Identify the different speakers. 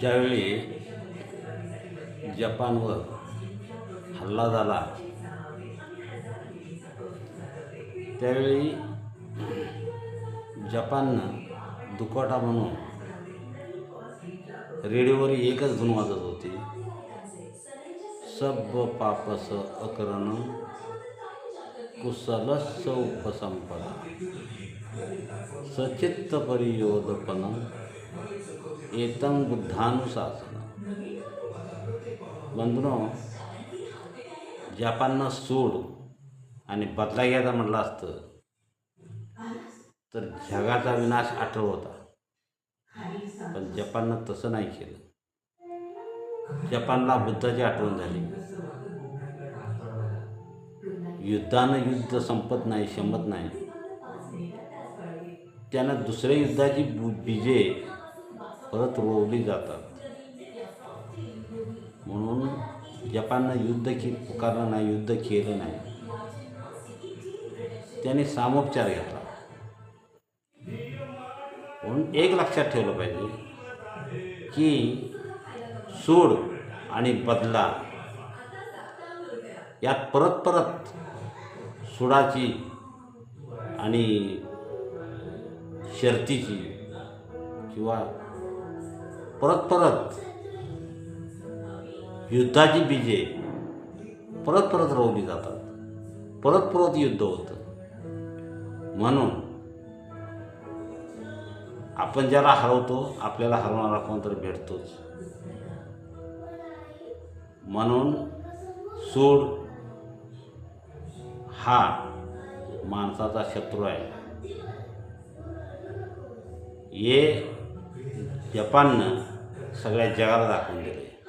Speaker 1: ज्यावेळी जपानवर हल्ला झाला त्यावेळी जपाननं दुखाटा म्हणून रेडिओवर एकच धून वाजत होती, सब पापस अकरणं कुशलस्य उपसंपदा सचित्त परियोदपनं एतं बुद्धानुशासनं. बंधूंनो, जपाननं सूड आणि बदला घ्यायचा म्हटलं असतं तर जगाचा विनाश आठवत होता, पण जपाननं तसं नाही केलं. जपानला बुद्धाची आठवण झाली. युद्धानं युद्ध संपत नाही, शमत नाही. त्यानं दुसऱ्या युद्धाची बीजे परत रोवली जातात. म्हणून जपाननं युद्ध पुकारलं नाही, युद्ध केलं नाही. त्याने सामोपचार घेतला. म्हणून एक लक्षात ठेवलं पाहिजे की सूड आणि बदला यात परत सुडाची आणि शर्तीची किंवा परत युद्धाची बीजे परत रोवली जातात. परत युद्ध होतं. म्हणून आपण ज्याला हरवतो आपल्याला हरवणारा कोणतरी भेटतोच. म्हणून सूड हा माणसाचा शत्रू आहे. हे जपाननं सगळ्या जगाला दाखवून दिले.